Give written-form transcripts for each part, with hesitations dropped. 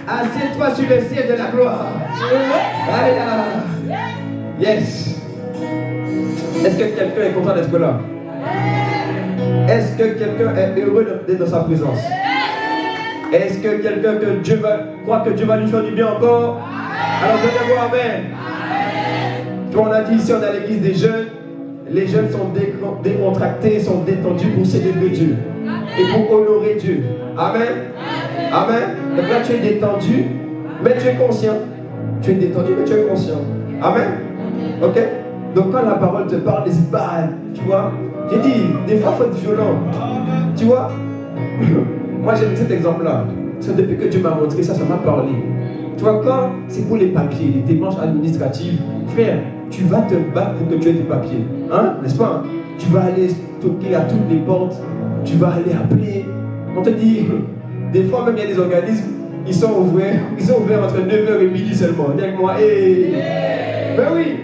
Assieds-toi sur le ciel de la gloire. Alléluia. Yes. Est-ce que quelqu'un est content d'être là? Est-ce que quelqu'un est heureux d'être dans sa présence? Est-ce que quelqu'un croit que Dieu va lui faire du bien encore? Alors donnez-moi amen. Quand on a dit ici, on a l'église des jeunes. Les jeunes sont décontractés, sont détendus pour célébrer Dieu et pour honorer Dieu. Amen. Amen. Donc là, tu es détendu, mais tu es conscient. Tu es détendu, mais tu es conscient. Amen. Ok? Donc quand la parole te parle, n'hésite pas, tu vois. J'ai dit, des fois, il faut être violent. Tu vois? Moi, j'aime cet exemple-là. Parce que depuis que Dieu m'a montré ça, ça m'a parlé. Tu vois, quand c'est pour les papiers, les démarches administratives, frère, tu vas te battre pour que tu aies tes papiers. Hein? N'est-ce pas? Tu vas aller toquer à toutes les portes. Tu vas aller appeler. On te dit, des fois même il y a des organismes, ils sont ouverts entre 9h et midi seulement. Dis avec moi, hey. Ben oui.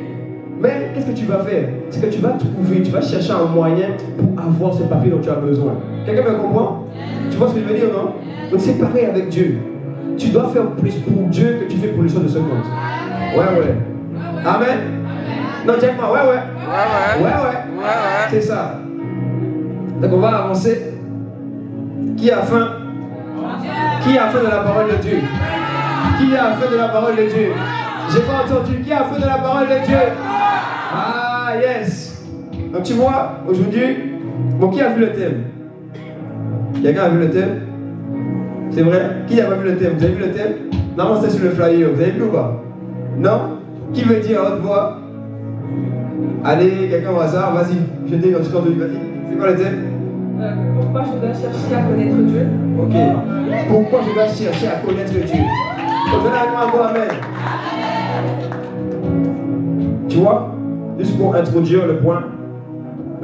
Mais qu'est-ce que tu vas faire? C'est que tu vas trouver, tu vas chercher un moyen pour avoir ce papier dont tu as besoin. Quelqu'un me comprend? Tu vois ce que je veux dire, non? Donc c'est pareil avec Dieu. Tu dois faire plus pour Dieu que tu fais pour les choses de ce monde. Ouais. Amen. Non, dis avec moi, ouais. C'est ça. Donc on va avancer. Qui a faim? Qui a faim de la parole de Dieu? Qui a faim de la parole de Dieu? J'ai pas entendu. Qui a faim de la parole de Dieu? Ah, yes. Donc tu vois, aujourd'hui, bon, qui a vu le thème? Quelqu'un a vu le thème? C'est vrai? Qui a pas vu le thème? Vous avez vu le thème? Non, c'est sur le flyer. Vous avez vu ou pas? Non? Qui veut dire à haute voix? Allez, quelqu'un au hasard, vas-y. Je dis, vas-y. C'est quoi le thème? Pourquoi je dois chercher à connaître Dieu? Ok. Pourquoi je dois chercher à connaître Dieu? Venez avec moi, bon, amen. Tu vois, juste pour introduire le point,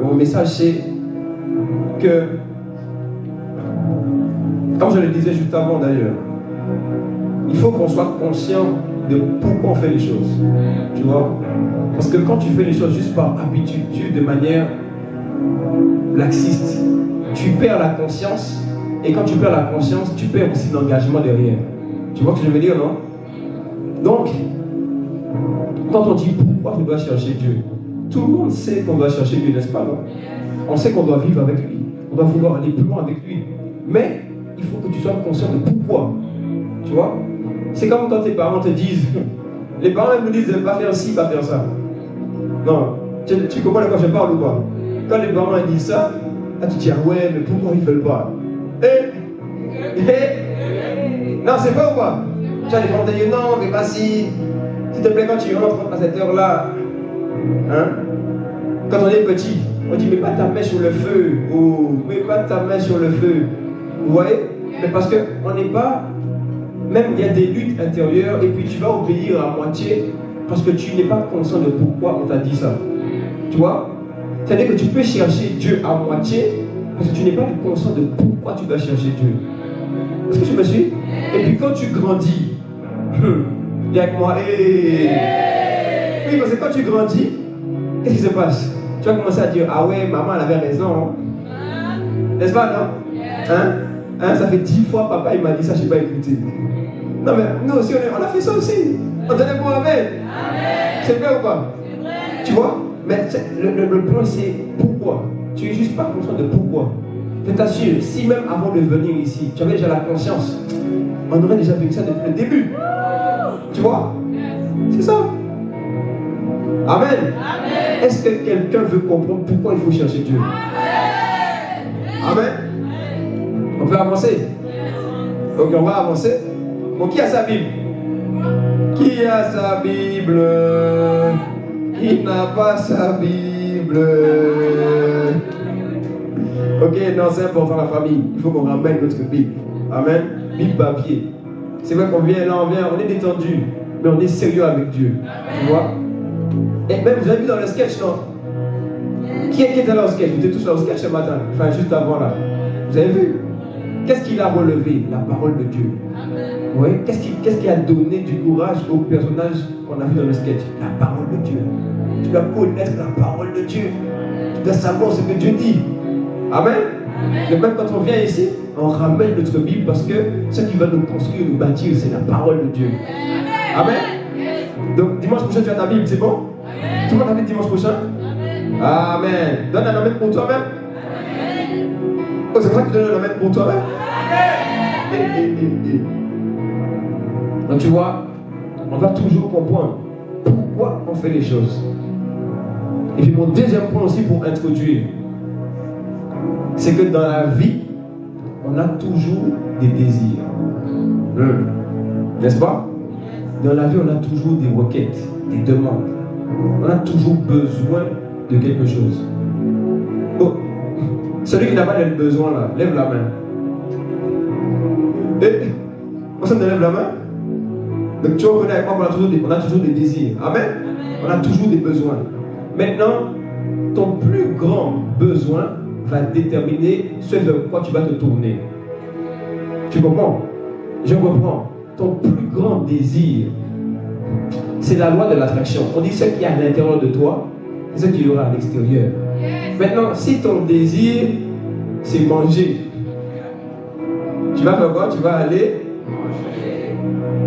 mon message c'est que, comme je le disais juste avant d'ailleurs, il faut qu'on soit conscient de pourquoi on fait les choses. Tu vois? Parce que quand tu fais les choses juste par habitude, de manière laxiste, tu perds la conscience. Et quand tu perds la conscience, tu perds aussi l'engagement derrière. Tu vois ce que je veux dire, non? Donc, quand on dit pourquoi je dois chercher Dieu, tout le monde sait qu'on doit chercher Dieu, n'est-ce pas, non? On sait qu'on doit vivre avec lui. On doit vouloir aller plus loin avec lui. Mais, il faut que tu sois conscient de pourquoi. Tu vois? C'est comme quand tes parents te disent, les parents nous disent pas faire ci, pas faire ça. Non, tu comprends de quoi je parle ou pas? Quand les parents disent ça, là tu dis, ah ouais, mais pourquoi ils ne veulent pas? Non, c'est pas ou pas? Tu as des parents qui disent, non, mais pas si. S'il te plaît, quand tu rentres à cette heure-là, hein? Quand on est petit, on dit, mets pas ta main sur le feu, ou mets pas ta main sur le feu. Vous voyez? Mais parce qu'on n'est pas. Même il y a des luttes intérieures, et puis tu vas obéir à moitié parce que tu n'es pas conscient de pourquoi on t'a dit ça. Tu vois? C'est-à-dire que tu peux chercher Dieu à moitié parce que tu n'es pas conscient de pourquoi tu dois chercher Dieu. Est-ce que tu me suis? Et puis quand tu grandis, viens avec moi, oui, parce que quand tu grandis, qu'est-ce qui se passe? Tu vas commencer à dire, ah ouais, maman elle avait raison. Hein? N'est-ce pas, non? Hein? Ça fait 10 fois papa il m'a dit ça, je n'ai pas écouté. Non mais nous aussi on a fait ça aussi. On donnait pour amen. C'est vrai ou pas? Tu vois? Mais le point c'est pourquoi. Tu n'es juste pas conscient de pourquoi. Je t'assure, si même avant de venir ici, tu avais déjà la conscience, on aurait déjà vécu ça depuis le début. Tu vois? C'est ça. Amen. Est-ce que quelqu'un veut comprendre pourquoi il faut chercher Dieu? Amen. On peut avancer. Donc on va avancer. Bon, qui a sa Bible? Qui a sa Bible? Qui n'a pas sa Bible? Ok, non, c'est important la famille. Il faut qu'on ramène notre Bible. Amen. Bible papier. C'est vrai qu'on vient là, on est détendu, mais on est sérieux avec Dieu. Tu vois? Et même vous avez vu dans le sketch, non? Qui était là au sketch? Vous étiez tous là au sketch ce matin. Enfin, juste avant là. Vous avez vu? Qu'est-ce qu'il a relevé? La parole de Dieu. Oui. Qu'est-ce qui a donné du courage au personnage qu'on a vu dans le sketch? La parole de Dieu. Tu dois connaître la parole de Dieu. Tu dois savoir ce que Dieu dit. Amen. Et même quand on vient ici, on ramène notre Bible parce que ce qui va nous construire, nous bâtir, c'est la parole de Dieu. Amen. Donc dimanche prochain, tu as ta Bible, c'est bon? Tout le monde a ta Bible dimanche prochain? Amen. Donne un amen pour toi-même. Oh, c'est pour ça que tu donnes un amen pour toi-même. Donc tu vois, on va toujours comprendre pourquoi on fait les choses. Et puis mon deuxième point aussi pour introduire, c'est que dans la vie, on a toujours des désirs. N'est-ce pas? Dans la vie, on a toujours des requêtes, des demandes. On a toujours besoin de quelque chose. Oh, celui qui n'a pas de besoin là, lève la main. Personne ne lève la main? Donc tu vois, avec moi, on a toujours des désirs. Amen? On a toujours des besoins. Maintenant, ton plus grand besoin va déterminer ce vers quoi tu vas te tourner. Tu comprends? Je comprends. Ton plus grand désir, c'est la loi de l'attraction. On dit ce qui est à l'intérieur de toi, c'est ce qu'il y aura à l'extérieur. Maintenant, si ton désir, c'est manger, tu vas faire quoi? Tu vas aller manger.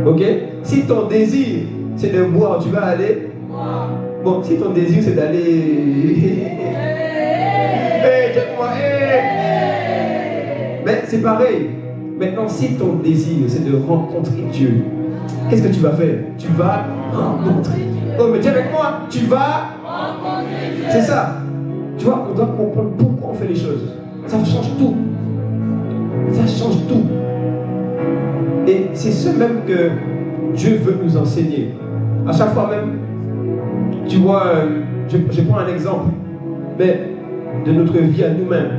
Ok? Si ton désir, c'est de boire, tu vas aller boire. Bon, si ton désir, c'est d'aller... check-moi, mais c'est pareil. Maintenant, si ton désir, c'est de rencontrer Dieu, qu'est-ce que tu vas faire? Tu vas rencontrer Dieu. Oh, mais dis avec moi, tu vas rencontrer Dieu. C'est ça. Tu vois, on doit comprendre pourquoi on fait les choses. Ça change tout. Ça change tout. Et c'est ce même que Dieu veut nous enseigner. À chaque fois même, tu vois, je prends un exemple, mais de notre vie à nous-mêmes.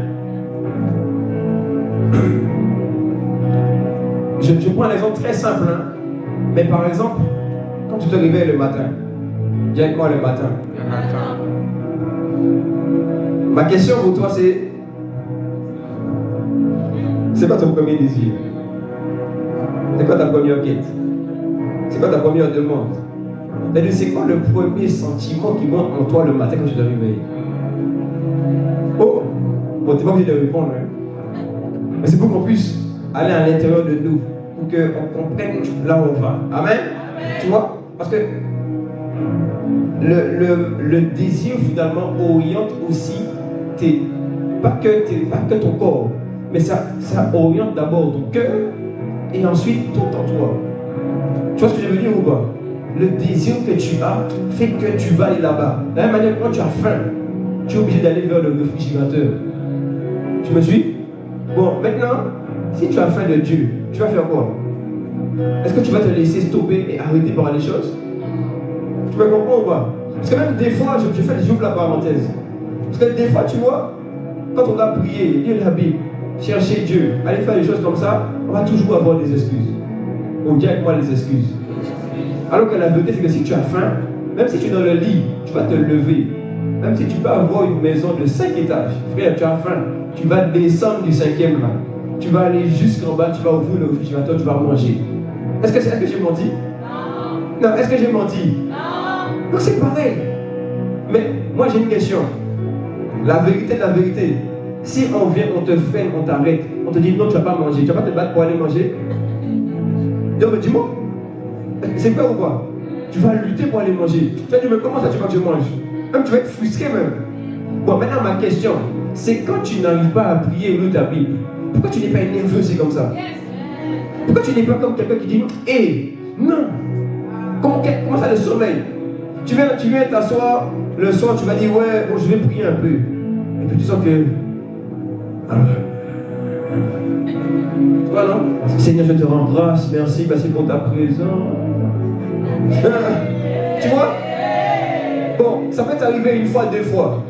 Je prends un exemple très simple, hein? Mais par exemple, quand tu te réveilles le matin, dis avec moi le matin. Le matin. Ma question pour toi c'est quoi ton premier désir? C'est quoi ta première quête? C'est quoi ta première demande? C'est quoi le premier sentiment qui monte en toi le matin quand tu te réveilles? Oh, bon, t'es pas obligé de répondre, hein? Mais c'est pour qu'on puisse aller à l'intérieur de nous, pour qu'on comprenne là où on va. Amen? Tu vois? Parce que le désir finalement oriente aussi pas que ton corps, mais ça oriente d'abord ton cœur et ensuite tout en toi. Tu vois ce que je veux dire ou pas? Le désir que tu as fait que tu vas aller là-bas. De la même manière, quand tu as faim, tu es obligé d'aller vers le réfrigérateur. Tu me suis? Bon, maintenant, si tu as faim de Dieu, tu vas faire quoi? Est-ce que tu vas te laisser stopper et arrêter par les choses? Tu me comprends ou pas? Parce que même des fois, j'ouvre la parenthèse. Parce que des fois, tu vois, quand on a prié, lire la Bible, chercher Dieu, aller faire des choses comme ça, on va toujours avoir des excuses. On dit avec moi les excuses. Alors que la vérité, c'est que si tu as faim, même si tu es dans le lit, tu vas te lever. Même si tu peux avoir une maison de 5 étages, frère, tu as faim, tu vas descendre du 5e là. Tu vas aller jusqu'en bas, tu vas ouvrir le réfrigérateur, tu vas manger. Est-ce que j'ai menti? Non. Non, est-ce que j'ai menti? Non. Donc c'est pareil. Mais moi j'ai une question. La vérité, si on vient, on te freine, on t'arrête, on te dit non, tu ne vas pas manger, tu ne vas pas te battre pour aller manger. Donc dis-moi, c'est quoi ou quoi? Tu vas lutter pour aller manger. Tu vas dire, mais comment ça tu vas que je mange? Même tu vas être frustré même. Bon, maintenant ma question, c'est quand tu n'arrives pas à prier ou ta Bible, pourquoi tu n'es pas nerveux, c'est comme ça? Pourquoi tu n'es pas comme quelqu'un qui dit, hé, non? Comment ça le sommeil? Tu viens t'asseoir, le soir tu vas dire, ouais, bon, je vais prier un peu. Et puis tu sens que... Tu vois, non? Seigneur, je te rends grâce, merci pour ta présence. Tu vois? Bon, ça peut t'arriver une fois, 2 fois.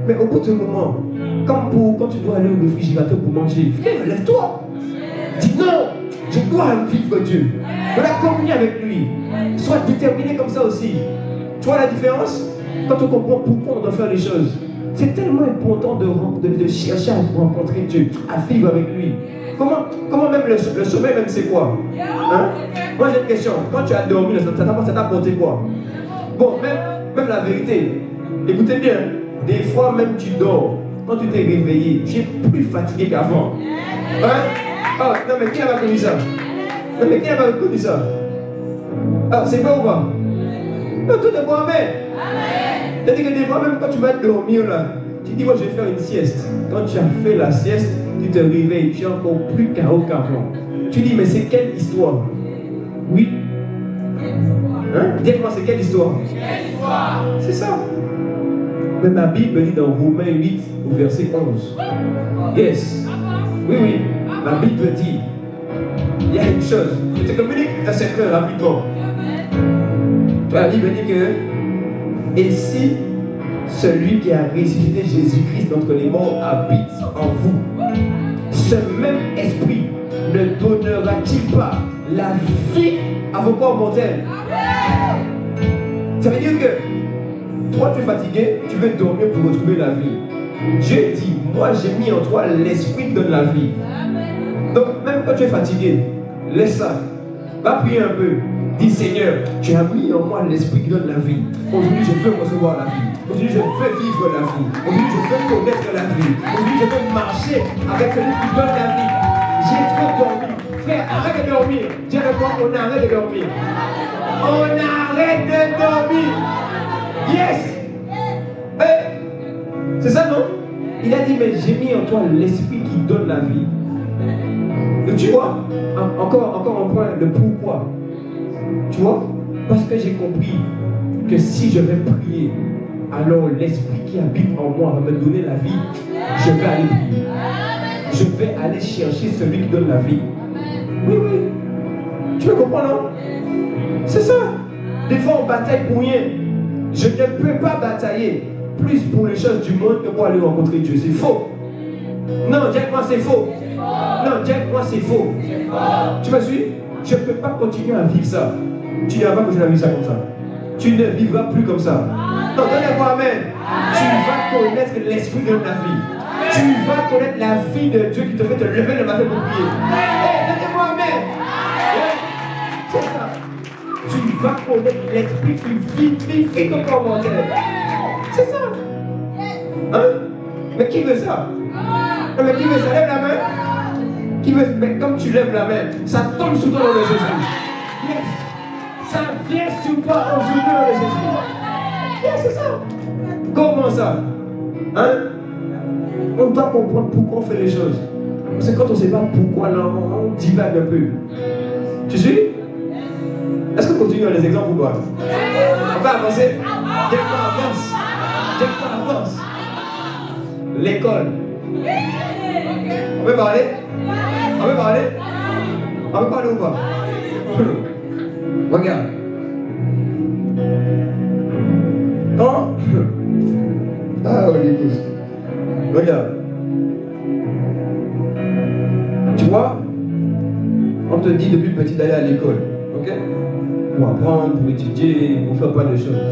Mais au bout d'un moment, quand tu dois aller au réfrigérateur pour manger, viens, lève-toi. Dis non, je dois vivre Dieu. De la communier avec lui. Sois déterminé comme ça aussi. Tu vois la différence? Quand on comprend pourquoi on doit faire les choses. C'est tellement important de chercher à rencontrer Dieu, à vivre avec lui. Comment même le sommeil, même c'est quoi? Hein? Moi j'ai une question. Quand tu as dormi, ça t'a apporté quoi? Bon, même la vérité. Écoutez bien. Des fois même tu dors. quand tu t'es réveillé, tu es plus fatigué qu'avant. Hein? Oh, non, mais qui a pas connu ça? Non, mais qui a pas connu ça? Ah, c'est pas ou pas? Non, tout est bon, amen. C'est-à-dire que des fois, même quand tu vas dormir là, tu dis, moi je vais faire une sieste. Quand tu as fait la sieste, tu te réveilles, tu es encore plus chaos qu'avant. Tu dis, mais c'est quelle histoire? Oui. Hein? Dites-moi, c'est quelle histoire? C'est ça. Mais ma Bible dit dans Romains 8, au verset 11. Yes. Oui, oui. La Bible dit, il y a une chose. Je te communique un secret rapidement. La Bible dit que, et si celui qui a ressuscité Jésus-Christ d'entre les morts habite en vous, ce même esprit ne donnera-t-il pas la vie à vos corps mortels? Ça veut dire que toi tu es fatigué, tu veux dormir pour retrouver la vie. Dieu dit, moi j'ai mis en toi l'esprit qui donne la vie. Donc même quand tu es fatigué, laisse ça. Va prier un peu. Dis Seigneur, tu as mis en moi l'esprit qui donne la vie. Aujourd'hui je veux recevoir la vie. Aujourd'hui je veux vivre la vie. Aujourd'hui je veux connaître la vie. Aujourd'hui je veux marcher avec celui qui donne la vie. J'ai trop dormi. Frère, arrête de dormir. Dis avec moi, on arrête de dormir. On arrête de dormir. Yes. C'est ça non? Il a dit, mais j'ai mis en toi l'esprit qui donne la vie. Et tu vois, encore un point, le pourquoi. Tu vois, parce que j'ai compris que si je vais prier, alors l'esprit qui habite en moi va me donner la vie. Je vais aller prier. Je vais aller chercher celui qui donne la vie. Oui, oui. Tu me comprends, non? C'est ça. Des fois, on bataille pour rien. Je ne peux pas batailler plus pour les choses du monde que pour aller rencontrer Dieu. C'est faux. Non, dis-moi, c'est faux. Non, dis-moi, c'est faux. Tu me suis? Je ne peux pas continuer à vivre ça. Tu ne vas pas continuer à vivre ça comme ça. Tu ne vivras plus comme ça. Non, donnez-moi amen. Tu vas connaître l'esprit de la vie. Tu vas connaître la vie de Dieu qui te fait te lever le matin pour prier. Donnez-moi amen. C'est ça. Tu vas connaître l'esprit qui vivifie ton corps mortel. C'est ça. Hein? Mais qui veut ça? Non, mais qui veut ça? Lève la main. Qui veut, mais comme tu lèves la main, ça tombe sur toi dans le Jésus. Yes. Ça vient sur toi aujourd'hui dans le Jésus. Yes, c'est ça. Comment ça? Hein? On doit comprendre pourquoi on fait les choses. Parce que quand on ne sait pas pourquoi, là, on divague un peu. Tu suis? Est-ce qu'on continue dans les exemples ou pas? On va avancer. Dès qu'on avance. Dès qu'on avance. L'école. On peut parler? On peut parler? On peut parler ou pas? Regarde. Quand? Ah oui, regarde. Tu vois, on te dit depuis petit d'aller à l'école, ok? Pour apprendre, pour étudier, pour faire plein de choses.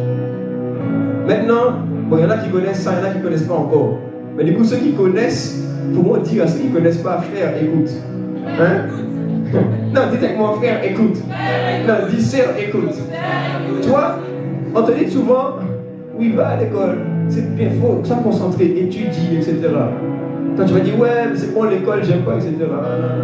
Maintenant, bon, il y en a qui connaissent ça, il y en a qui ne connaissent pas encore. Mais du coup, ceux qui connaissent, pour moi dire à ceux qui ne connaissent pas, frère, écoute. Hein? Non, dis avec moi, frère, écoute. Non, dis sœur, écoute. Tu vois, on te dit souvent, oui, va à l'école. C'est bien, il faut se concentrer, étudier, etc. Toi, tu vas dire, ouais, mais c'est bon l'école, j'aime pas, etc.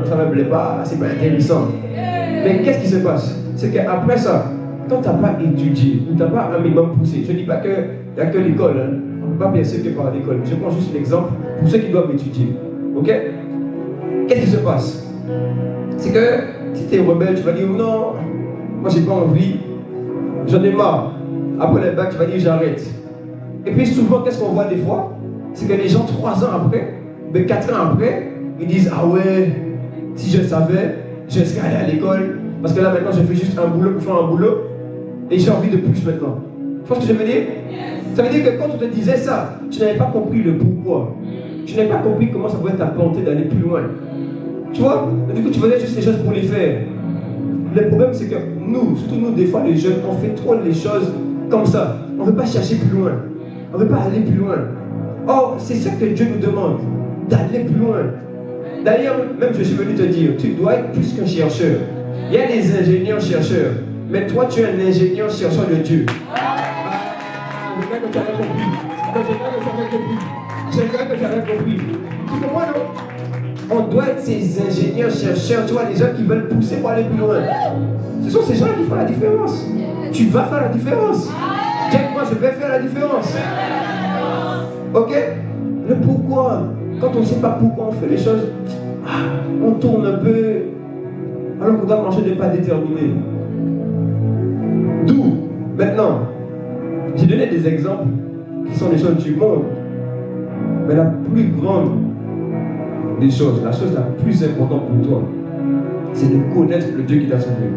Ça ne me plaît pas, c'est pas intéressant. Mais qu'est-ce qui se passe? C'est qu'après ça, quand tu n'as pas étudié, ou tu n'as pas un minimum poussé, je ne dis pas qu'il n'y a que l'école, hein. On ne peut pas bien sûr que par l'école. Je prends juste l'exemple pour ceux qui doivent étudier. Ok? Qu'est-ce qui se passe? C'est que si tu es rebelle, tu vas dire non, moi j'ai pas envie, j'en ai marre. Après le bac, tu vas dire j'arrête. Et puis souvent, qu'est-ce qu'on voit des fois? C'est que les gens 3 ans après, 4 ans après, ils disent ah ouais, si je savais, je serais allé à l'école. Parce que là maintenant, je fais juste un boulot pour faire un boulot. Et j'ai envie de plus maintenant. Tu vois ce que je veux dire? Ça veut dire que quand on te disait ça, tu n'avais pas compris le pourquoi. Tu n'avais pas compris comment ça pouvait t'apporter d'aller plus loin. Tu vois? Du coup, tu faisais juste les choses pour les faire. Le problème, c'est que nous, surtout nous, des fois, les jeunes, on fait trop les choses comme ça. On ne veut pas chercher plus loin. On ne veut pas aller plus loin. Or, c'est ça que Dieu nous demande, d'aller plus loin. D'ailleurs, même je suis venu te dire, tu dois être plus qu'un chercheur. Il y a des ingénieurs-chercheurs, mais toi, tu es un ingénieur-chercheur de Dieu. J'espère que tu as compris. Tu comprends, non? On doit être ces ingénieurs, chercheurs, tu vois, les gens qui veulent pousser pour aller plus loin. Ce sont ces gens qui font la différence. Tu vas faire la différence. Dis moi, je vais faire la différence. Ok? Le pourquoi, quand on ne sait pas pourquoi on fait les choses, on tourne un peu, alors qu'on doit marcher des pas déterminés. D'où, maintenant, j'ai donné des exemples qui sont des choses du monde. Mais la plus grande des choses, la chose la plus importante pour toi, c'est de connaître le Dieu qui t'a sauvé.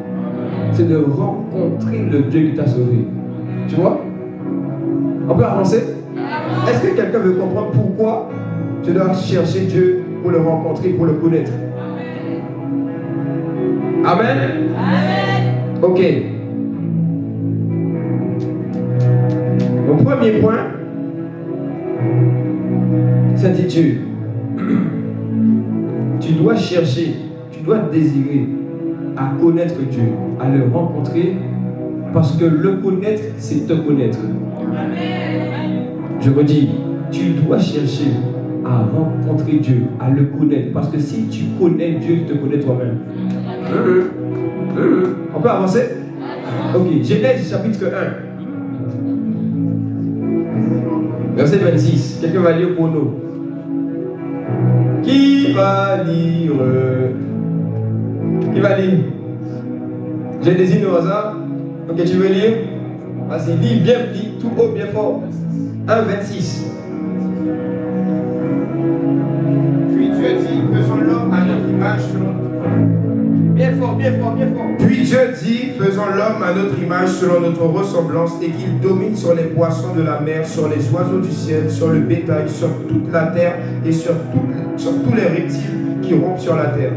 C'est de rencontrer le Dieu qui t'a sauvé. Tu vois? On peut avancer? Est-ce que quelqu'un veut comprendre pourquoi tu dois chercher Dieu pour le rencontrer, pour le connaître? Amen? Amen. Ok. Mon premier point s'intitule tu dois chercher, tu dois désirer à connaître Dieu, à le rencontrer, parce que le connaître, c'est te connaître. Je redis, tu dois chercher à rencontrer Dieu, à le connaître, parce que si tu connais Dieu, tu te connais toi-même. On peut avancer? Ok, Genèse chapitre 1. Verset 26. Quelqu'un va lire pour nous. Qui va lire? Qui va lire? J'ai désigné au hasard. Ok, tu veux lire? Vas-y, lis bien, lis tout haut, bien fort. 1, 26. Puis Dieu dit, faisons l'homme à notre image selon. Bien fort, bien fort, bien fort. Puis Dieu dit, faisons l'homme à notre image selon notre ressemblance et qu'il domine sur les poissons de la mer, sur les oiseaux du ciel, sur le bétail, sur toute la terre et sur tous les reptiles qui rompent sur la terre.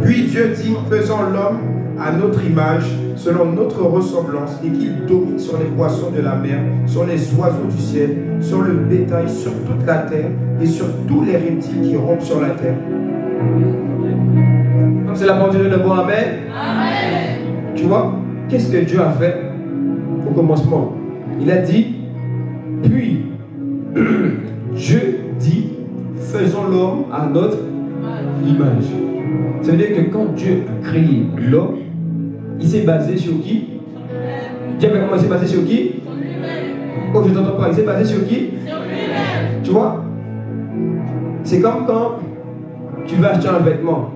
Puis Dieu dit, faisons l'homme à notre image, selon notre ressemblance, et qu'il domine sur les poissons de la mer, sur les oiseaux du ciel, sur le bétail, sur toute la terre et sur tous les reptiles qui rompent sur la terre. Donc c'est la parole de bon amen. Amen. Tu vois, qu'est-ce que Dieu a fait au commencement? Il a dit, puis Dieu dit, faisons l'homme à notre image. Ça veut dire que quand Dieu a créé l'homme, il s'est basé sur qui? Dieu comment il s'est basé sur qui? Oh, je t'entends pas. Il s'est basé sur qui? Sur lui-même. Tu vois? C'est comme quand tu vas acheter un vêtement.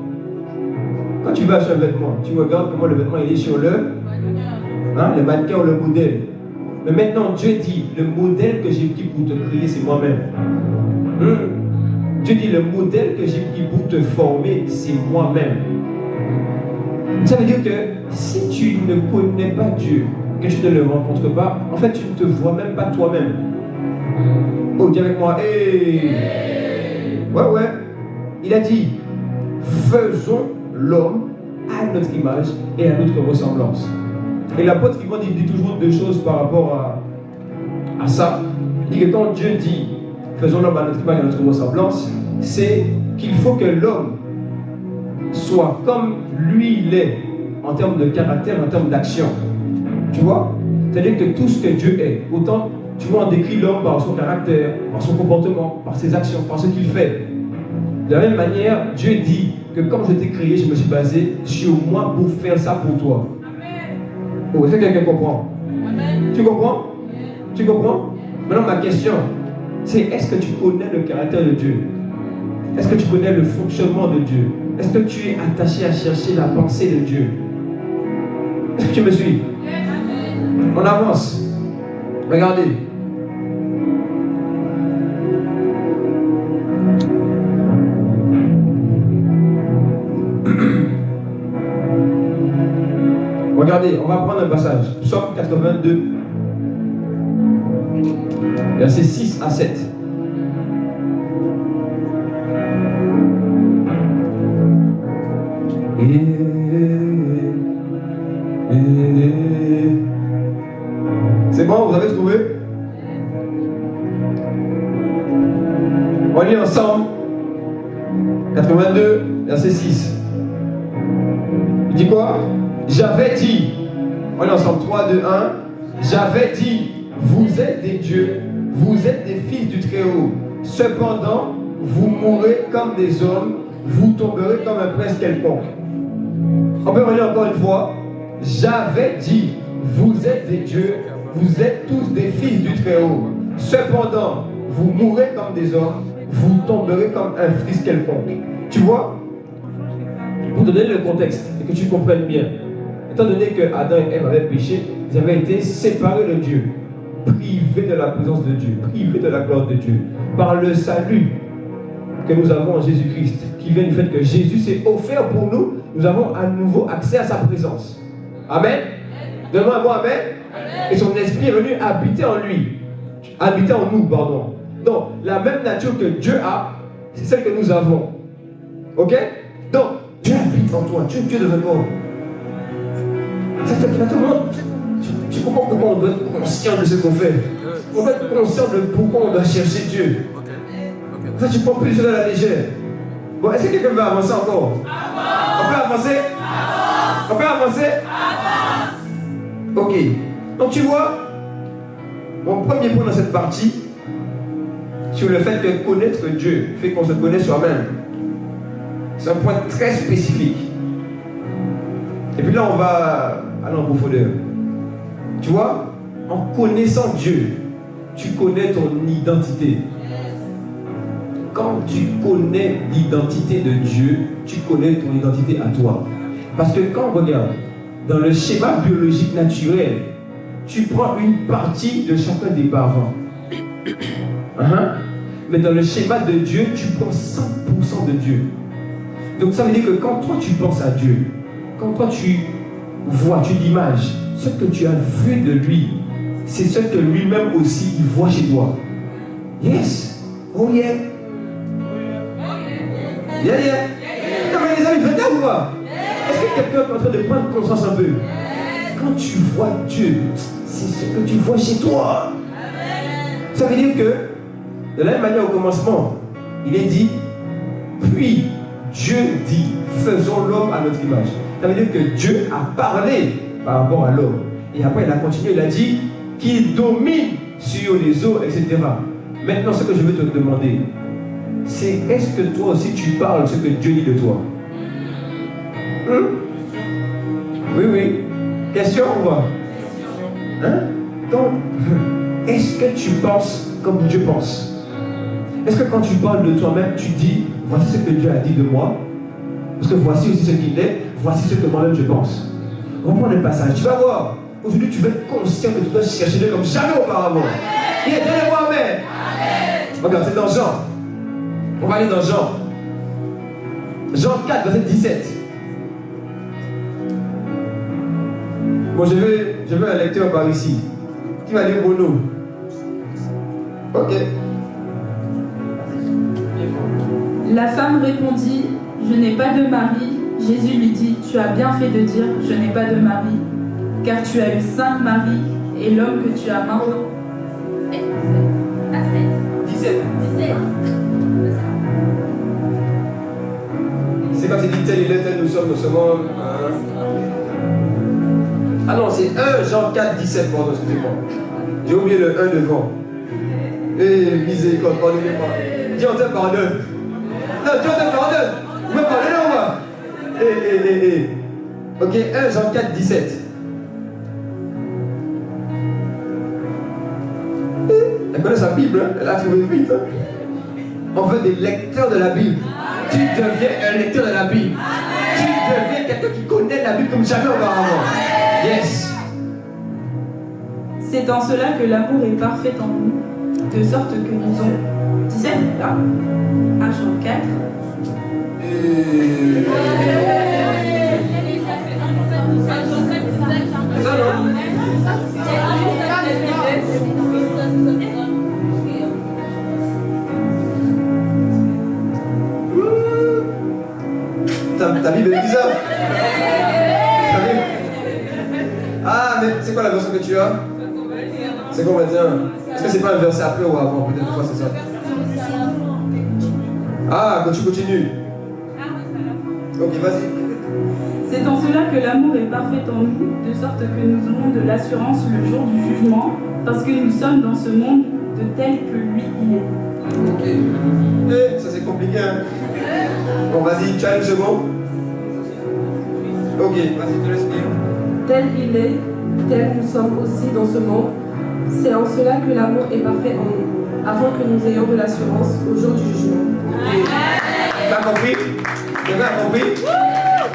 Quand tu vas acheter un vêtement, tu regardes comment le vêtement il est sur le mannequin ou le modèle. Mais maintenant, Dieu dit, le modèle que j'ai pris pour te créer, c'est moi-même. Dieu dit, le modèle que j'ai pris pour te former, c'est moi-même. Ça veut dire que si tu ne connais pas Dieu, que tu ne le rencontres pas, en fait, tu ne te vois même pas toi-même. Oh, dis avec moi, ouais. Il a dit, faisons l'homme à notre image et à notre ressemblance. Et l'apôtre Yvon dit toujours deux choses par rapport à ça. Il dit que quand Dieu dit, faisons l'homme à notre image et à notre ressemblance, c'est qu'il faut que l'homme soit comme lui il est en termes de caractère, en termes d'action. Tu vois? C'est-à-dire que tout ce que Dieu est, autant tu vois, on décrit l'homme par son caractère, par son comportement, par ses actions, par ce qu'il fait. De la même manière, Dieu dit que comme je t'ai créé, je me suis basé sur moi pour faire ça pour toi. Oh, est-ce que quelqu'un comprend? Amen. Tu comprends? Tu comprends? Maintenant, ma question, c'est est-ce que tu connais le caractère de Dieu? Est-ce que tu connais le fonctionnement de Dieu? Est-ce que tu es attaché à chercher la pensée de Dieu? Est-ce que tu me suis? On avance. Regardez. Regardez, on va prendre un passage. Psaume 82, versets 6 à 7. C'est bon, vous avez trouvé? On lit ensemble. 82, verset 6. Il dit quoi? J'avais dit, on est ensemble, 3, 2, 1. J'avais dit, Vous êtes des dieux, vous êtes des fils du Très-Haut. Cependant, vous mourrez comme des hommes, vous tomberez comme un prince quelconque. On peut relire encore une fois. J'avais dit, vous êtes des dieux, vous êtes tous des fils du Très-Haut. Cependant, vous mourrez comme des hommes, vous tomberez comme un fils quelconque. Tu vois? Pour te donner le contexte et que tu comprennes bien, étant donné que Adam et Ève avaient péché, ils avaient été séparés de Dieu, privés de la présence de Dieu, privés de la gloire de Dieu. Par le salut que nous avons en Jésus-Christ, qui vient du fait que Jésus s'est offert pour nous, nous avons à nouveau accès à sa présence. Amen. Demande à moi, amen. Et son esprit est venu habiter en lui. Habiter en nous, pardon. Donc, la même nature que Dieu a, c'est celle que nous avons. Ok? Donc, Dieu habite en toi. Tu es Dieu devant toi. Ça fait que tout le monde. Tu comprends pourquoi on doit être conscient de ce qu'on fait. On doit être conscient de pourquoi on doit chercher Dieu. Ça, tu prends plus les choses à la légère. Bon, est-ce que quelqu'un veut avancer encore? On peut avancer? On peut avancer? Ok. Donc tu vois, mon premier point dans cette partie, sur le fait que connaître Dieu fait qu'on se connaît soi-même. C'est un point très spécifique. Et puis là, on va aller en profondeur. Tu vois, en connaissant Dieu, tu connais ton identité. Quand tu connais l'identité de Dieu, tu connais ton identité à toi. Parce que quand on regarde, dans le schéma biologique naturel, tu prends une partie de chacun des parents. Mais dans le schéma de Dieu, tu prends 100% de Dieu. Donc ça veut dire que quand toi tu penses à Dieu, quand toi tu vois, tu l'images, ce que tu as vu de lui, c'est ce que lui-même aussi il voit chez toi. Yes. Oh yeah. Yeah, yeah. Non mais les amis, venez ou pas? Est-ce que quelqu'un est en train de prendre conscience un peu? Quand tu vois Dieu, c'est ce que tu vois chez toi. Ça veut dire que, de la même manière au commencement, il est dit, puis Dieu dit, faisons l'homme à notre image. Ça veut dire que Dieu a parlé par rapport à l'homme. Et après il a continué, il a dit qu'il domine sur les eaux, etc. Maintenant, ce que je veux te demander, c'est est-ce que toi aussi tu parles ce que Dieu dit de toi? Oui, oui. Question ou pas? Donc, est-ce que tu penses comme Dieu pense? Est-ce que quand tu parles de toi-même, tu dis, voici ce que Dieu a dit de moi, parce que voici aussi ce qu'il est, voici ce que moi-même je pense. Reprends le passage. Tu vas voir. Aujourd'hui, tu vas être conscient que tu dois chercher Dieu comme jamais auparavant. Il est derrière moi, amen. Regarde, c'est dans Jean. On va aller dans Jean. Jean 4, verset 17. Bon, je veux un lecteur par ici. Qui va lire pour nous? Ok. La femme répondit, je n'ai pas de mari. Jésus lui dit, tu as bien fait de dire, je n'ai pas de mari, car tu as eu 5 maris, et l'homme que tu as maintenant. 17. C'est comme c'est dit tel il est, tel nous sommes, nous sommes. Ah non, c'est 1 Jean 4, 17, pardon, excusez-moi. J'ai oublié le 1 devant. Eh, miséricorde, pardonnez-moi. Dieu on te pardonne. Non, Dieu te pardonne. Vous me pardonnez ou pas? Ok, 1 Jean 4, 17. Elle connaît sa Bible, hein? Elle a trouvé vite. Hein? On veut des lecteurs de la Bible. Tu deviens un lecteur de la Bible. Tu deviens quelqu'un qui connaît la Bible comme jamais auparavant. Yes. C'est en cela que l'amour est parfait en nous, de sorte que nous avons 17 là, à Jean 4. Ta Bible est bizarre. Ah, mais c'est quoi la version que tu as? C'est quoi 21? Est-ce que c'est pas un verset après ou avant? Peut-être une fois c'est ça. Ah, quand tu continues. Ok, vas-y. C'est en cela que l'amour est parfait en nous, de sorte que nous aurons de l'assurance le jour du jugement, parce que nous sommes dans ce monde de tel que lui il est. Ok. Ça c'est compliqué. Hein? Bon, vas-y, tu as une seconde. Ok, vas-y, te laisse dire. Tel il est, tel nous sommes aussi dans ce monde. C'est en cela que l'amour est parfait en nous, afin que nous ayons de l'assurance au jour du jugement. Ok. T'as compris? Quelqu'un a compris?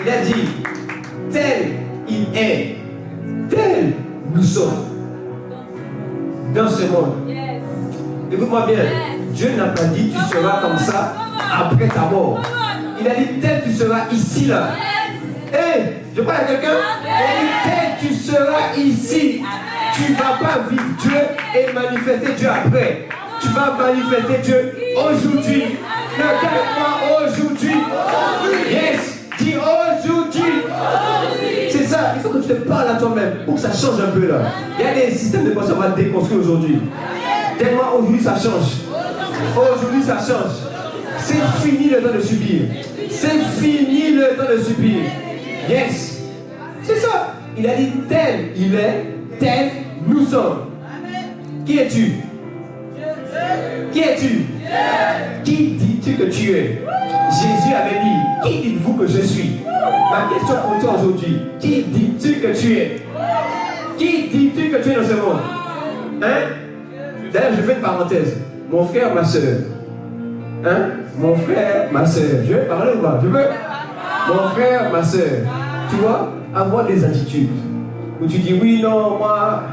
Il a dit, tel il est, tel nous sommes dans ce monde. Écoute-moi bien, Dieu n'a pas dit tu seras comme ça après ta mort. Il a dit tel tu seras ici là. Hé, je parle à quelqu'un. Il a dit tel tu seras ici. Tu ne vas pas vivre Dieu et manifester Dieu après. Tu vas manifester Dieu aujourd'hui. Regarde-moi aujourd'hui. Yes, dis aujourd'hui. C'est ça, il faut que tu te parles à toi-même pour que ça change un peu là. Il y a des systèmes de pensée qu'on va déconstruire aujourd'hui. Dis-moi aujourd'hui ça change. Aujourd'hui ça change. C'est fini le temps de subir. C'est fini le temps de subir. Yes. C'est ça. Il a dit tel il est, tel nous sommes. Qui es-tu? Qui es-tu? Qui dis-tu que tu es? Jésus avait dit, qui dites-vous que je suis? Ma question pour toi aujourd'hui, qui dis-tu que tu es? Qui dis-tu que tu es dans ce monde? Hein? D'ailleurs, je fais une parenthèse. Mon frère, ma soeur. Hein? Mon frère, ma soeur. Je vais parler ou pas? Je veux? Mon frère, ma soeur. Tu vois, avoir des attitudes où tu dis oui, non, moi,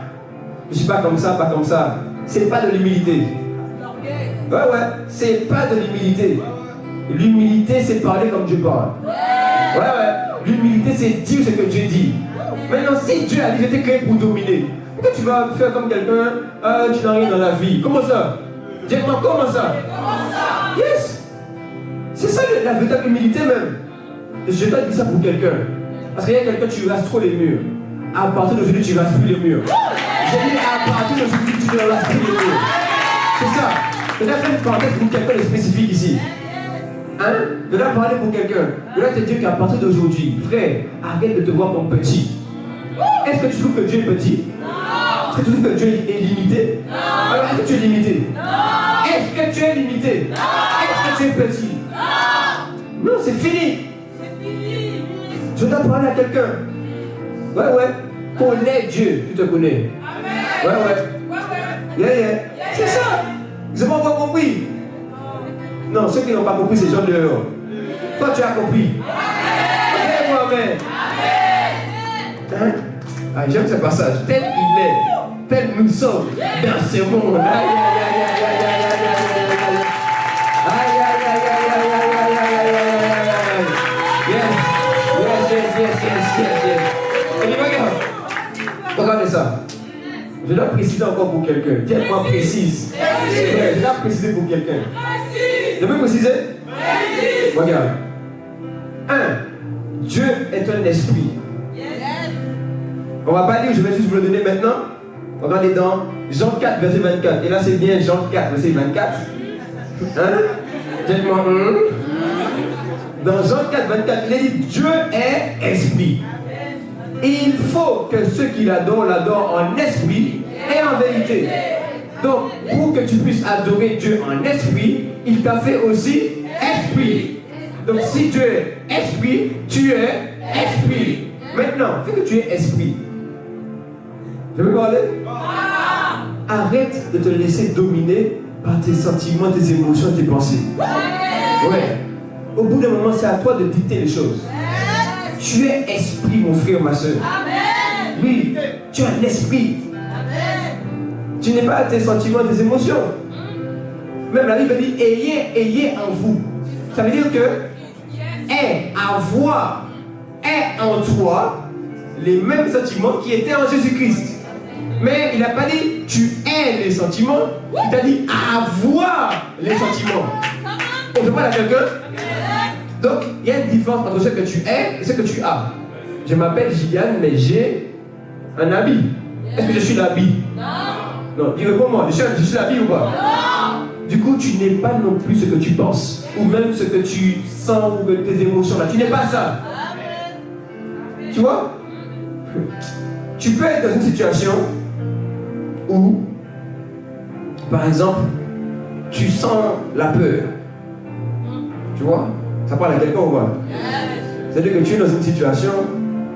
je ne suis pas comme ça, pas comme ça. C'est pas de l'humilité. Ouais, c'est pas de l'humilité. L'humilité, c'est parler comme Dieu parle. Ouais. L'humilité, c'est dire ce que Dieu dit. Maintenant, si Dieu a dit, je t'ai créé pour dominer, pourquoi tu vas faire comme quelqu'un, tu n'as rien dans la vie? Comment ça? Dis-moi, comment ça? Yes! C'est ça la véritable humilité même. Je dois dire ça pour quelqu'un. Parce qu'il y a quelqu'un, tu rases trop les murs. À partir d'aujourd'hui, tu rases plus les murs. J'ai dit, à partir d'aujourd'hui, tu ne rases plus les murs. C'est ça. Je dois faire une parenthèse pour quelqu'un de spécifique ici. Hein? Je dois parler pour quelqu'un. Je dois te dire qu'à partir d'aujourd'hui, frère, arrête de te voir comme petit. Est-ce que tu trouves que Dieu est petit? Est-ce que tu trouves que Dieu est limité? Alors, est-ce que tu es limité? Est-ce que tu es limité? Est-ce que tu es petit? Non, c'est fini. Je dois parler à quelqu'un. Ouais. Connais Dieu, tu te connais. Ouais. Yeah. C'est ça. Ils n'ont pas compris. Non, ceux qui n'ont pas compris, c'est gens dehors. Toi, tu as compris. Amen. Moi-même. Hein? Ah, j'aime ce passage. Tel il est, tel nous sommes dans ce monde. Aïe. Yes. Et puis regarde. Regardez ça. Je dois préciser encore pour quelqu'un. Tiens-moi précise. C'est vrai, je dois préciser pour quelqu'un. Je peux préciser? Regarde. 1. Dieu est un esprit. On va pas lire, je vais juste vous le donner maintenant. Regardez dans Jean 4, verset 24. Et là, c'est bien Jean 4, verset 24. Hein? Dites-moi. Dans Jean 4, 24, il est dit Dieu est esprit. Et il faut que ceux qui l'adorent en esprit et en vérité. Donc, pour que tu puisses adorer Dieu en esprit, il t'a fait aussi esprit. Donc, si Dieu est esprit, tu es esprit. Maintenant, vu que tu es esprit, je veux parler? Arrête de te laisser dominer par tes sentiments, tes émotions, tes pensées. Ouais. Au bout d'un moment, c'est à toi de dicter les choses. Tu es esprit, mon frère, ma soeur. Oui, tu as l'esprit. Tu n'es pas tes sentiments, tes émotions. Même la Bible dit ayez en vous. Ça veut dire que avoir est en toi les mêmes sentiments qui étaient en Jésus-Christ. Mais il n'a pas dit tu es les sentiments, il t'a dit avoir les sentiments. On peut pas à quelqu'un. Donc il y a une différence entre ce que tu es et ce que tu as. Je m'appelle Gillian, mais j'ai un habit. Est-ce que je suis l'habit? Non, dis réponds-moi, je suis l'habit ou pas? Du coup, tu n'es pas non plus ce que tu penses, ou même ce que tu sens, ou tes émotions là. Tu n'es pas ça. Tu vois? Tu peux être dans une situation où, par exemple, tu sens la peur. Tu vois? Ça parle à quelqu'un ou pas? C'est-à-dire que tu es dans une situation,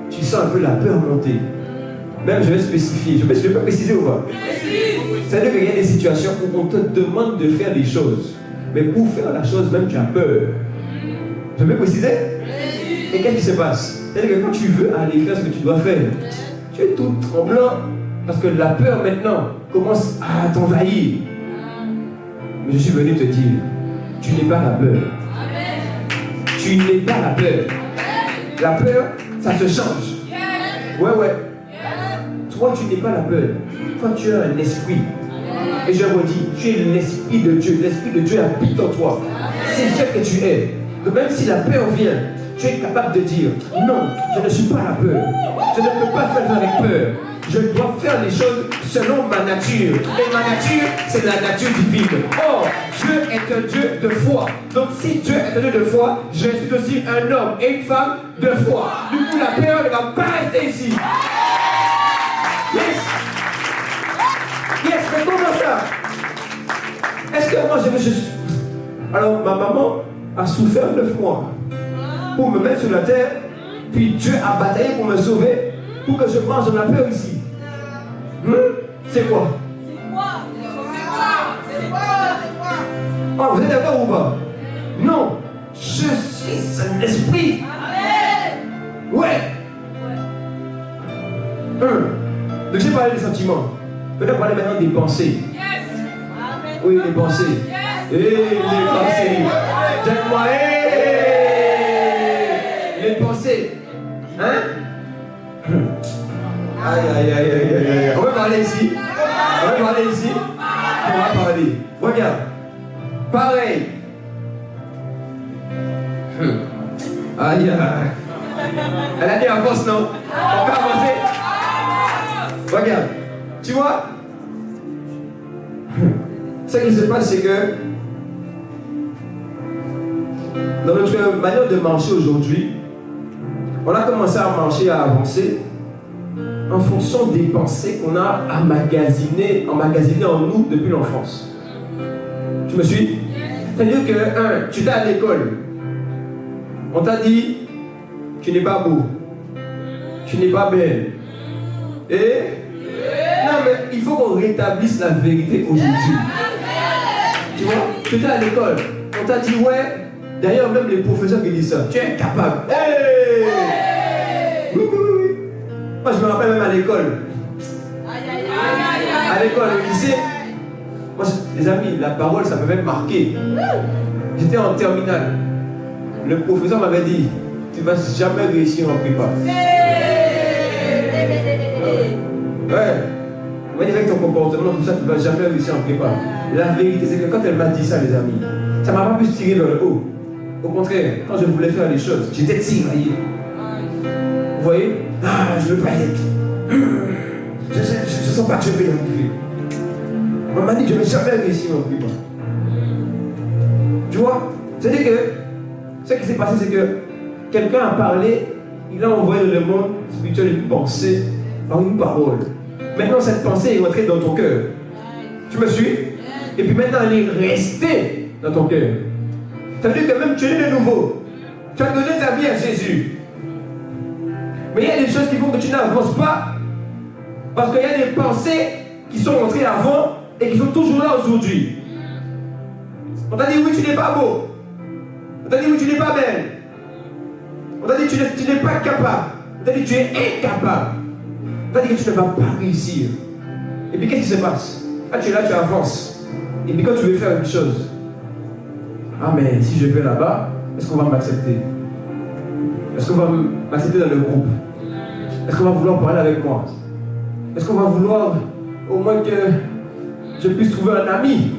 tu sens un peu la peur monter. Même je vais spécifier, je peux préciser ou pas? C'est-à-dire qu'il y a des situations où on te demande de faire des choses. Mais pour faire la chose, même tu as peur. Je peux préciser? Et qu'est-ce qui se passe? C'est-à-dire que quand tu veux aller faire ce que tu dois faire, tu es tout tremblant parce que la peur maintenant commence à t'envahir. Mais je suis venu te dire, tu n'es pas la peur. Tu n'es pas la peur. La peur, ça se change. Ouais. Toi, tu n'es pas la peur. Toi, tu as un esprit. Et je redis, tu es l'esprit de Dieu. L'esprit de Dieu habite en toi. C'est ce que tu es. Donc même si la peur vient, tu es capable de dire, non, je ne suis pas la peur. Je ne peux pas faire avec peur. Je dois faire les choses selon ma nature. Et ma nature, c'est la nature divine. Or, Dieu est un Dieu de foi. Donc si Dieu est un Dieu de foi, je suis aussi un homme et une femme de foi. Du coup, la peur ne va pas rester ici. Yes, mais comment ça? Est-ce que moi Alors, ma maman a souffert 9 mois pour me mettre sur la terre, puis Dieu a bataillé pour me sauver, pour que je mange de la peur ici. C'est quoi? Oh, vous êtes d'accord ou pas? Non, je suis un esprit. Ouais. Donc j'ai parlé des sentiments. Peut-être parler maintenant des pensées. Oui, les pensées. Et les pensées. Donne-moi, les pensées. Hein? Aïe. On va parler ici. On va parler. Regarde. Pareil. Aïe. Elle a dit avance, non? On peut avancer? Regarde. Tu vois? Ce qui se passe, c'est que dans notre manière de marcher aujourd'hui, on a commencé à marcher, à avancer en fonction des pensées qu'on a emmagasinées en nous depuis l'enfance. Tu me suis? C'est-à-dire que, tu étais à l'école, on t'a dit, tu n'es pas beau, tu n'es pas belle. Et non, mais il faut qu'on rétablisse la vérité aujourd'hui. Tu vois, tu étais à l'école, on t'a dit, ouais, d'ailleurs, même les professeurs qui disent ça, tu es incapable. Hey! Oui. Moi, je me rappelle même à l'école. À l'école, au lycée, moi, les amis, la parole, ça m'a même marqué. J'étais en terminale. Le professeur m'avait dit, tu ne vas jamais réussir en prépa. Ouais. On va dire avec ton comportement, tout ça, tu ne vas jamais réussir en prépa. La vérité, c'est que quand elle m'a dit ça, les amis, ça ne m'a pas pu tirer vers le haut. Au contraire, quand je voulais faire les choses, j'étais tiraillé. Vous voyez? Ah, je ne veux pas y être. Je ne sens pas que je vais y arriver. On m'a dit que je ne vais jamais réussir en prépa. Tu vois? C'est-à-dire que ce qui s'est passé, c'est que quelqu'un a parlé, il a envoyé dans le monde spirituel une pensée par une parole. Maintenant, cette pensée est rentrée dans ton cœur. Tu me suis? Et puis maintenant, elle est restée dans ton cœur. Ça veut dire que même tu es né de nouveau. Tu as donné ta vie à Jésus. Mais il y a des choses qui font que tu n'avances pas. Parce qu'il y a des pensées qui sont rentrées avant et qui sont toujours là aujourd'hui. On t'a dit oui, tu n'es pas beau. On t'a dit oui, tu n'es pas belle. On t'a dit tu n'es pas capable. On t'a dit tu es incapable. On t'a dit que tu ne vas pas réussir. Et puis qu'est-ce qui se passe? Quand tu es là, tu avances. Et puis quand tu veux faire une chose, ah mais si je vais là-bas, est-ce qu'on va m'accepter? Est-ce qu'on va m'accepter dans le groupe? Est-ce qu'on va vouloir parler avec moi? Est-ce qu'on va vouloir au moins que je puisse trouver un ami?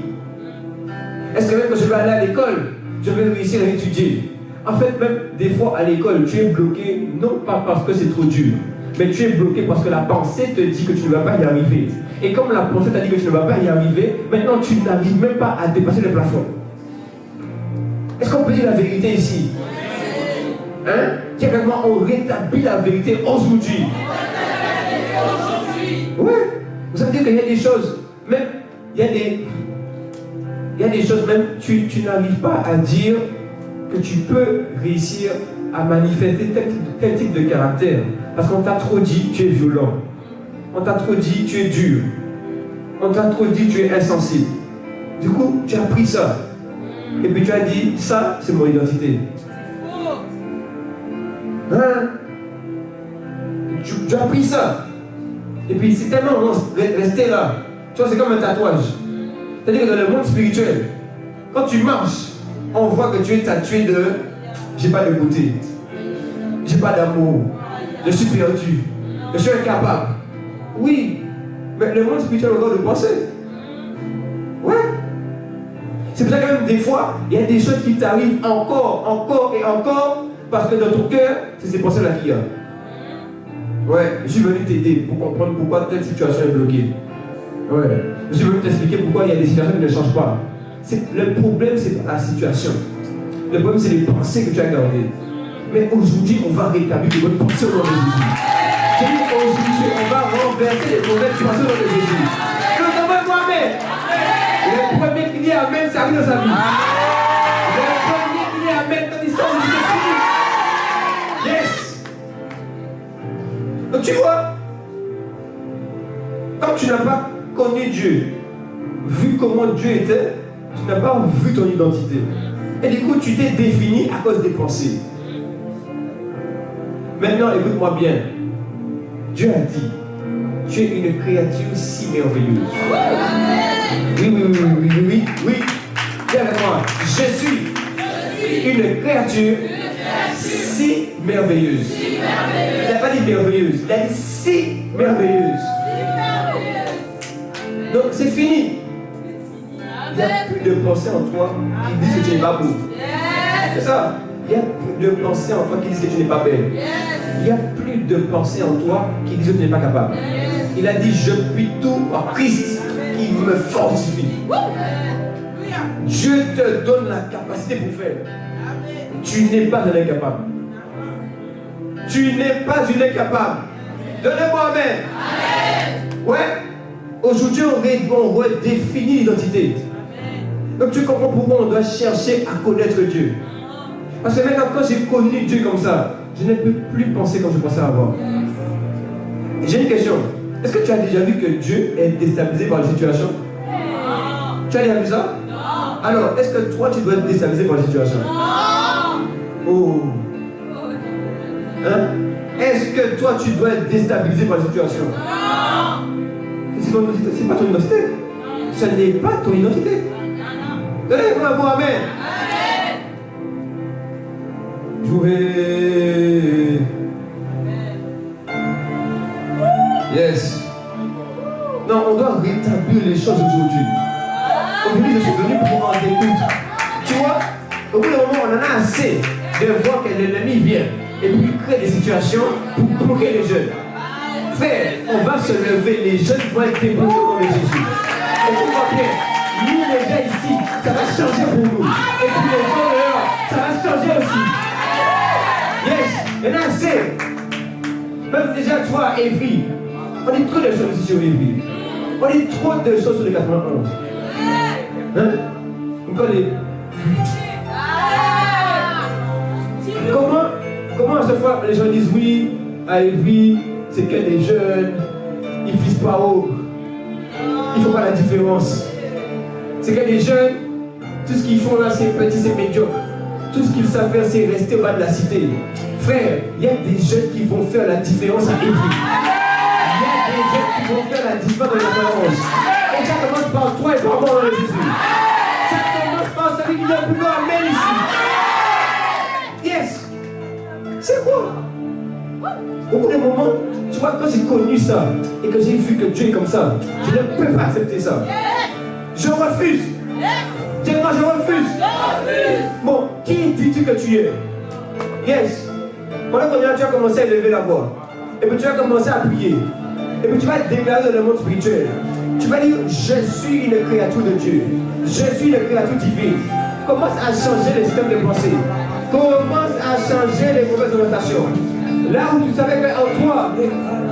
Est-ce que même quand je vais aller à l'école, je vais réussir à étudier? En fait, même des fois à l'école, tu es bloqué, non pas parce que c'est trop dur, mais tu es bloqué parce que la pensée te dit que tu ne vas pas y arriver. Et comme la pensée t'a dit que tu ne vas pas y arriver, maintenant tu n'arrives même pas à dépasser le plafond. Est-ce qu'on peut dire la vérité ici? Hein? Carrément, on rétablit la vérité aujourd'hui. Ouais. Vous savez qu'il y a des choses, même, il y a des choses, même, tu n'arrives pas à dire que tu peux réussir à manifester tel type de caractère. Parce qu'on t'a trop dit, tu es violent. On t'a trop dit, tu es dur. On t'a trop dit, tu es insensible. Du coup, tu as pris ça. Et puis tu as dit, ça, c'est mon identité. Hein? Tu as pris ça. Et puis c'est tellement resté là. Tu vois, c'est comme un tatouage. C'est-à-dire que dans le monde spirituel, quand tu marches, on voit que tu es tatoué de j'ai pas de beauté, j'ai pas d'amour, je suis perdu, je suis incapable. Oui, mais le monde spirituel a le droit de penser. Ouais. C'est pour ça que même des fois, il y a des choses qui t'arrivent encore et encore, parce que dans ton cœur, c'est ces pensées-là qu'il y a. Ouais, je suis venu t'aider pour comprendre pourquoi telle situation est bloquée. Ouais, je suis venu t'expliquer pourquoi il y a des situations qui ne changent pas. Le problème, c'est pas la situation. Le problème, c'est les pensées que tu as gardées. Mais aujourd'hui, on va rétablir les bonnes pensées au nom de Jésus. J'ai dit aujourd'hui, on va renverser les mauvaises pensées au nom de Jésus. Que le nom moi-même. Le premier qui dit Amen, ça arrive dans sa vie. Le premier qui dit Amen, quand il sort de Jésus. Yes. Donc tu vois, quand tu n'as pas connu Dieu, vu comment Dieu était, tu n'as pas vu ton identité. Et du coup, tu t'es défini à cause des pensées. Maintenant, écoute-moi bien. Dieu a dit, tu es une créature si merveilleuse. Oui. Viens avec moi. Je suis une créature si merveilleuse. Il n'a pas dit merveilleuse, il a dit si merveilleuse. Donc c'est fini. Il n'y a plus de pensée en toi qui disent que tu n'es pas beau. C'est ça. Il n'y a plus de pensée en toi qui disent que tu n'es pas belle. Il n'y a plus de pensée en toi qui disent que tu n'es pas capable. Il a dit, je puis tout en Christ qui me fortifie. Dieu te donne la capacité pour faire. Tu n'es pas un incapable. Tu n'es pas une incapable. Donnez-moi Amen. Ouais. Aujourd'hui, on redéfinit l'identité. Donc tu comprends pourquoi on doit chercher à connaître Dieu. Parce que maintenant, quand j'ai connu Dieu comme ça, je ne peux plus penser comme je pensais avant. J'ai une question. Est-ce que tu as déjà vu que Dieu est déstabilisé par les situations? Tu as déjà vu ça? Non. Alors, est-ce que toi, tu dois être déstabilisé par les situations? Non. Oh. Hein? Est-ce que toi, tu dois être déstabilisé par les situations? Non. C'est pas ton identité. Ce n'est pas ton identité. Donnez-moi un mot Amen. Jouer. Yes. Non, on doit rétablir les choses aujourd'hui. Aujourd'hui, je suis venu pour en écoute. Tu vois, au bout d'un moment, on en a assez de voir que l'ennemi vient et puis il crée des situations pour bloquer les jeunes. Frère, on va se lever, les jeunes vont être débloqués au nom de Jésus. Et tout va bien. Nous, les gens ici, ça va changer pour nous. Et puis les gens dehors, ça va changer aussi. Yes, il y en a assez. Même déjà, toi, Evry, on dit trop de choses ici sur Evry. On dit trop de choses sur les 91. Hein? Vous connaissez? Comment à chaque fois les gens disent oui à Evry, c'est que les jeunes, ils visent pas haut. Ils ne font pas la différence. C'est que les jeunes, tout ce qu'ils font là, c'est petit, c'est médiocre. Tout ce qu'ils savent faire, c'est rester au bas de la cité. Frère, il y a des jeunes qui vont faire la différence à Evry. Il y a des jeunes qui vont faire la différence dans la différence. Et ça commence par toi et par moi dans le Jésus. Ça commence par celui qui a plus Amen ici. Yes. C'est quoi? Au bout d'un moment, tu vois, quand j'ai connu ça et que j'ai vu que Dieu est comme ça, je ne peux pas accepter ça. Je refuse. Dis-moi, je refuse. Bon, qui dis-tu que tu es? Yes. Pendant qu'on est là, tu vas commencer à élever la voix. Et puis tu vas commencer à prier. Et puis tu vas te déclarer dans le monde spirituel. Tu vas dire, je suis une créature de Dieu. Je suis une créature divine. Commence à changer les systèmes de pensée. Commence à changer les mauvaises orientations. Là où tu savais qu'en toi,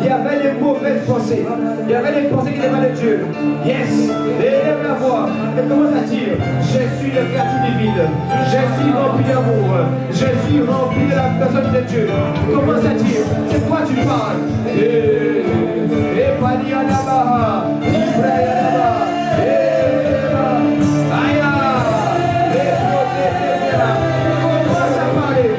il y avait des mauvaises pensées. Il y avait des pensées qui n'étaient pas de Dieu. Yes. Élève la voix. Et commence à dire, je suis le créature divine. Je suis rempli d'amour. Je suis rempli de la personne de Dieu. Commence à dire, c'est quoi tu parles? Et Pani Anabaha. Ibrahim Anabaha. Aya. Commence à parler.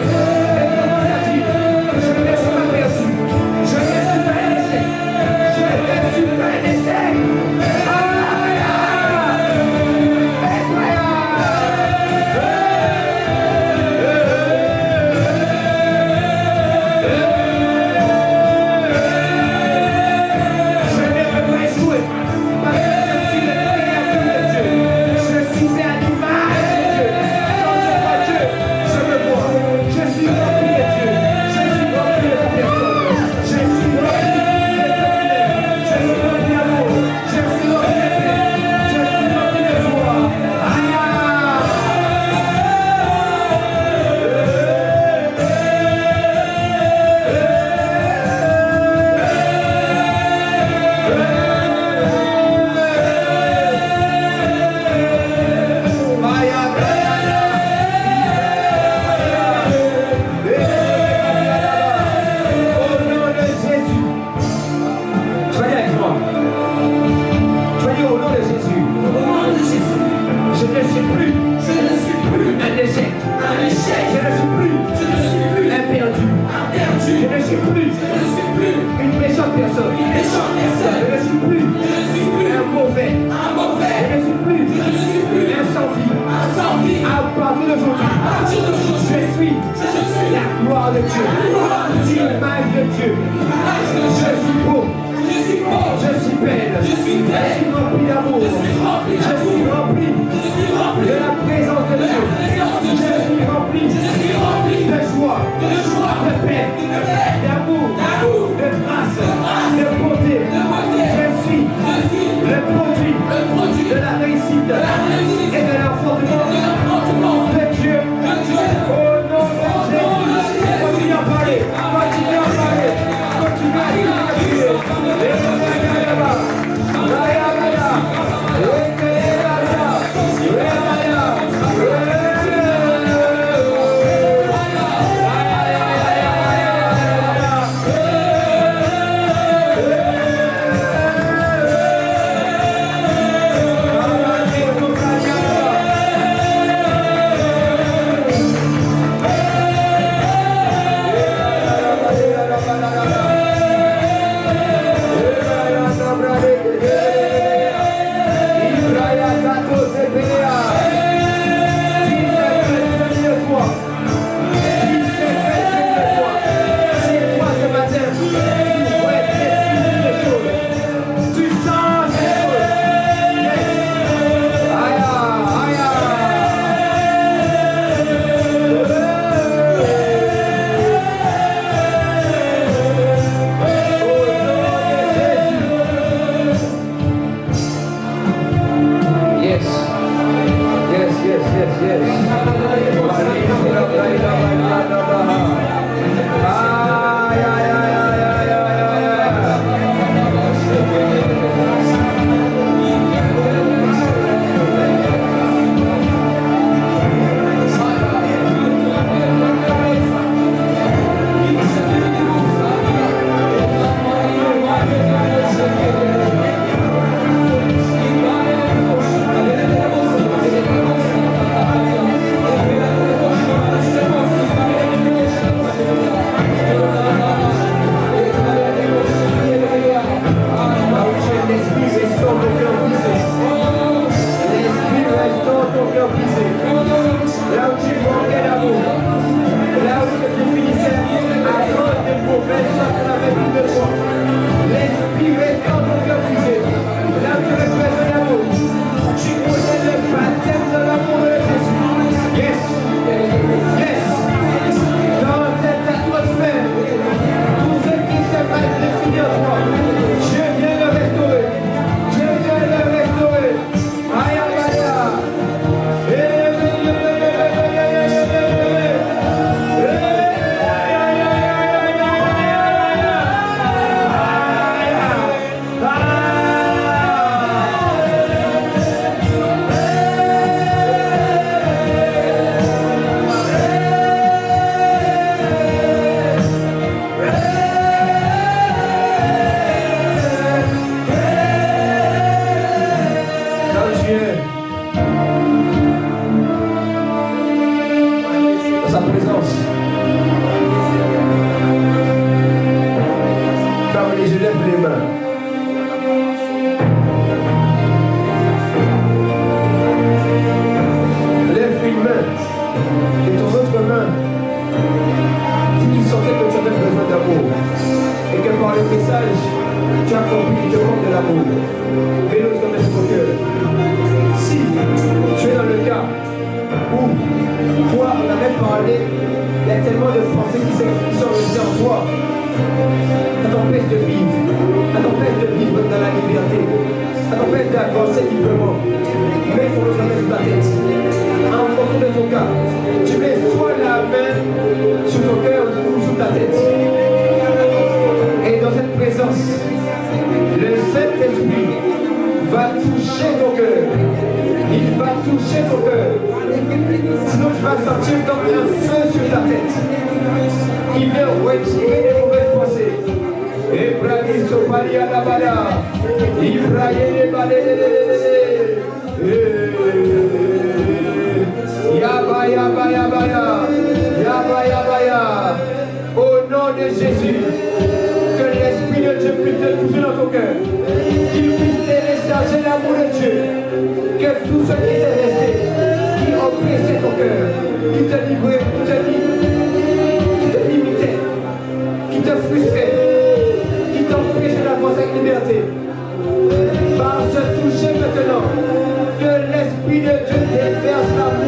le message, tu as compris qu'il te manque de l'amour. Mais l'autre reste au cœur. Si tu es dans le cas où toi, on a même parlé, il y a tellement de pensées qui sont restées en toi, ça t'empêche de vivre, ça t'empêche de vivre dans la liberté, ça t'empêche d'avancer librement. Mais il faut que tu remettes sur ta tête. En fonction de ton cas, tu mets soit la main sur ton cœur ou sur ta tête. Et dans cette présence, le Saint-Esprit va toucher ton cœur. Il va toucher ton cœur. Sinon tu vas sentir comme un feu sur ta tête qui vient retirer les mauvaises pensées. Et braquer sur Palia la bala. Il braille les balais. Yaba yaba yaba yaba yaba ya. Au nom de Jésus, que l'Esprit de Dieu puisse te toucher dans ton cœur, qu'il puisse télécharger l'amour de Dieu, que tout ce qui est resté, qui oppressait ton cœur, qui te librait, qui te limitait, qui te frustrait, qui t'empêchait d'avancer avec liberté, par se toucher maintenant, que l'Esprit de Dieu déverse l'amour